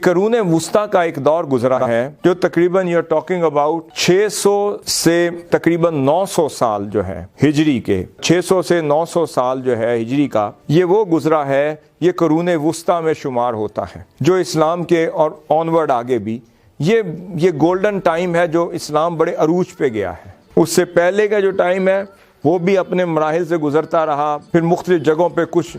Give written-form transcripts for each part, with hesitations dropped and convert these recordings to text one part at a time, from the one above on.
قرون وسطی کا ایک دور گزرا ہے جو تقریباً یو ٹاکنگ اباؤٹ 600 سے تقریباً 900 سال جو ہے ہجری کے 600 سے 900 سال جو ہے ہجری کا یہ وہ گزرا ہے. یہ قرون وسطی میں شمار ہوتا ہے جو اسلام کے اور آنورڈ آگے بھی یہ گولڈن ٹائم ہے جو اسلام بڑے عروج پہ گیا ہے. اس سے پہلے کا جو ٹائم ہے وہ بھی اپنے مراحل سے گزرتا رہا. پھر مختلف جگہوں پہ کچھ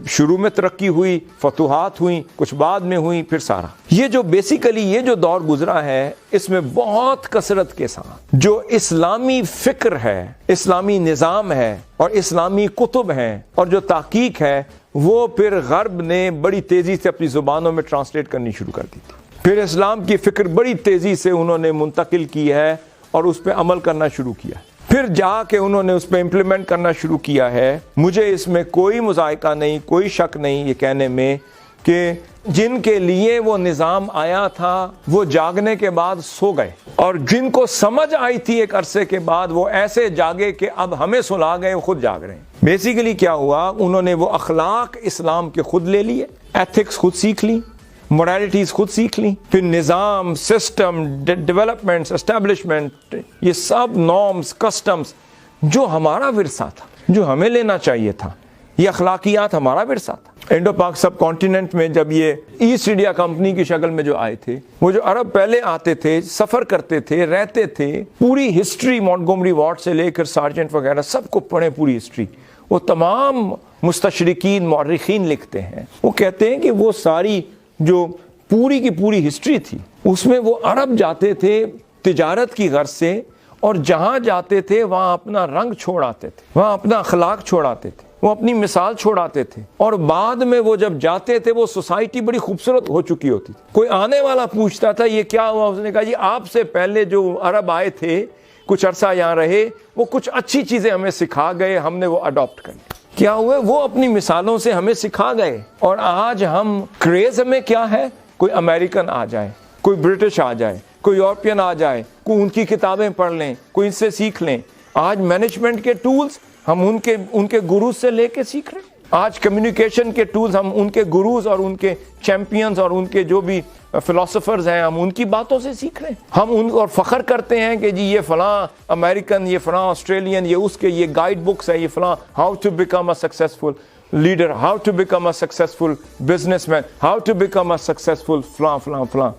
شروع میں ترقی ہوئی، فتوحات ہوئیں، کچھ بعد میں ہوئیں، پھر سارا یہ جو بیسیکلی یہ جو دور گزرا ہے اس میں بہت کثرت کے ساتھ جو اسلامی فکر ہے، اسلامی نظام ہے اور اسلامی کتب ہیں اور جو تحقیق ہے وہ پھر غرب نے بڑی تیزی سے اپنی زبانوں میں ٹرانسلیٹ کرنی شروع کر دی تھی. پھر اسلام کی فکر بڑی تیزی سے انہوں نے منتقل کی ہے اور اس پہ عمل کرنا شروع کیا ہے. پھر جا کے انہوں نے اس پہ امپلیمنٹ کرنا شروع کیا ہے. مجھے اس میں کوئی مذائقہ نہیں، کوئی شک نہیں یہ کہنے میں کہ جن کے لیے وہ نظام آیا تھا وہ جاگنے کے بعد سو گئے، اور جن کو سمجھ آئی تھی ایک عرصے کے بعد وہ ایسے جاگے کہ اب ہمیں سلا گئے، وہ خود جاگ رہے ہیں. بیسیکلی کیا ہوا، انہوں نے وہ اخلاق اسلام کے خود لے لیے، ایتھکس خود سیکھ لی، مورالٹیز خود سیکھ لیں. پھر نظام، سسٹم، ڈیولپمنٹس، اسٹیبلشمنٹ، یہ سب نارمز، کسٹمز جو ہمارا ورثہ تھا، جو ہمیں لینا چاہیے تھا، یہ اخلاقیات ہمارا ورثہ تھا. انڈو پاک سب کانٹیننٹ میں جب یہ ایسٹ انڈیا کمپنی کی شکل میں جو آئے تھے، وہ جو عرب پہلے آتے تھے، سفر کرتے تھے، رہتے تھے، پوری ہسٹری مونٹگومری واٹ سے لے کر سارجنٹ وغیرہ سب کو پڑھیں پوری ہسٹری. وہ تمام مستشرقین، مورخین لکھتے ہیں، وہ کہتے ہیں کہ وہ ساری جو پوری کی پوری ہسٹری تھی اس میں وہ عرب جاتے تھے تجارت کی غرض سے، اور جہاں جاتے تھے وہاں اپنا رنگ چھوڑ آتے تھے، وہاں اپنا اخلاق چھوڑ آتے تھے، وہ اپنی مثال چھوڑ آتے تھے. اور بعد میں وہ جب جاتے تھے وہ سوسائٹی بڑی خوبصورت ہو چکی ہوتی تھی. کوئی آنے والا پوچھتا تھا یہ کیا ہوا، اس نے کہا جی آپ سے پہلے جو عرب آئے تھے کچھ عرصہ یہاں رہے، وہ کچھ اچھی چیزیں ہمیں سکھا گئے، ہم نے وہ اڈاپٹ کر لی. کیا ہوئے، وہ اپنی مثالوں سے ہمیں سکھا گئے. اور آج ہم کریز ہمیں کیا ہے، کوئی امریکن آ جائے، کوئی برٹش آ جائے، کوئی یورپین آ جائے، کوئی ان کی کتابیں پڑھ لیں، کوئی ان سے سیکھ لیں. آج مینجمنٹ کے ٹولز ہم ان کے گروز سے لے کے سیکھ رہے ہیں. آج کمیونیکیشن کے ٹولز ہم ان کے گروز اور ان کے چیمپئنز اور ان کے جو بھی فلاسفرز ہیں ہم ان کی باتوں سے سیکھ رہے ہیں. ہم ان اور فخر کرتے ہیں کہ جی یہ فلاں امریکن، یہ فلاں آسٹریلین، یہ اس کے یہ گائیڈ بکس ہیں، یہ فلاں how to become a successful leader, how to become a successful businessman, how to become a successful فلاں فلاں فلاں.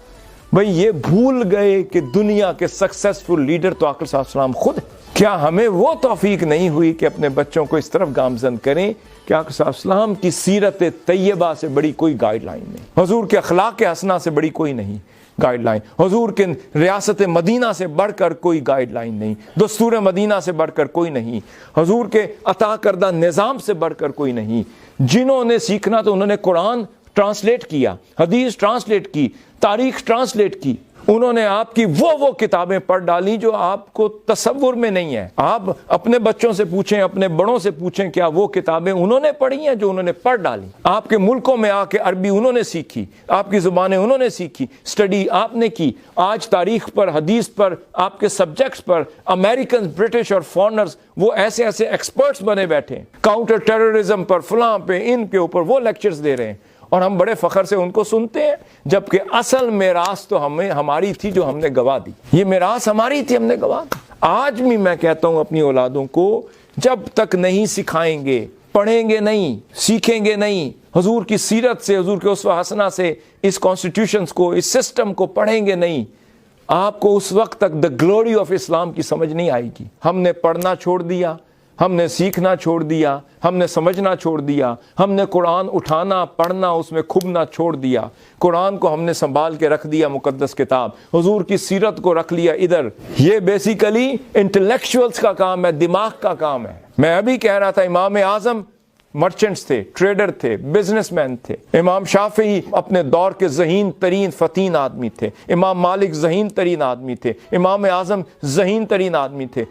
بھئی یہ بھول گئے کہ دنیا کے سکسیسفل لیڈر تو آقا صلی اللہ علیہ وسلم خود ہیں. کیا ہمیں وہ توفیق نہیں ہوئی کہ اپنے بچوں کو اس طرف گامزن کریں کہ آقا صلی اللہ علیہ وسلم کی سیرت طیبہ سے بڑی کوئی گائیڈ لائن نہیں، حضور کے اخلاق حسنہ سے بڑی کوئی نہیں گائیڈ لائن، حضور کے ریاست مدینہ سے بڑھ کر کوئی گائیڈ لائن نہیں، دستور مدینہ سے بڑھ کر کوئی نہیں، حضور کے عطا کردہ نظام سے بڑھ کر کوئی نہیں. جنہوں نے سیکھنا تو انہوں نے قرآن ٹرانسلیٹ کیا، حدیث ٹرانسلیٹ کی، تاریخ ٹرانسلیٹ کی. انہوں نے آپ کی وہ کتابیں پڑھ ڈالی جو آپ کو تصور میں نہیں ہے. آپ اپنے بچوں سے پوچھیں، اپنے بڑوں سے پوچھیں، کیا وہ کتابیں انہوں نے پڑھی ہیں جو انہوں نے پڑھ ڈالی. آپ کے ملکوں میں آ کے عربی انہوں نے سیکھی، آپ کی زبانیں انہوں نے سیکھی، اسٹڈی آپ نے کی. آج تاریخ پر، حدیث پر، آپ کے سبجیکٹس پر امریکن، برٹش اور فارنرز وہ ایسے ایکسپرٹس بنے بیٹھے ہیں. کاؤنٹر ٹیررزم پر، فلاں پہ، ان کے اوپر وہ لیکچرز دے رہے ہیں، اور ہم بڑے فخر سے ان کو سنتے ہیں. جبکہ اصل میراث تو ہماری تھی جو ہم نے گوا دی. یہ میراث ہماری تھی، ہم نے گوا دی. آج بھی میں کہتا ہوں اپنی اولادوں کو جب تک نہیں سکھائیں گے، پڑھیں گے نہیں، سیکھیں گے نہیں، حضور کی سیرت سے، حضور کے اسوہ حسنہ سے اس کانسٹیٹیوشنز کو، اس سسٹم کو پڑھیں گے نہیں، آپ کو اس وقت تک دا گلوری آف اسلام کی سمجھ نہیں آئے گی. ہم نے پڑھنا چھوڑ دیا، ہم نے سیکھنا چھوڑ دیا، ہم نے سمجھنا چھوڑ دیا، ہم نے قرآن اٹھانا، پڑھنا، اس میں کھبنا چھوڑ دیا. قرآن کو ہم نے سنبھال کے رکھ دیا مقدس کتاب، حضور کی سیرت کو رکھ لیا ادھر. یہ بیسیکلی انٹلیکچوئلز کا کام ہے، دماغ کا کام ہے. میں ابھی کہہ رہا تھا امام اعظم مرچنٹس تھے، ٹریڈر تھے، بزنس مین تھے. امام شافعی اپنے دور کے ذہین ترین فتین آدمی تھے. امام مالک ذہین ترین آدمی تھے. امام اعظم ذہین ترین آدمی تھے.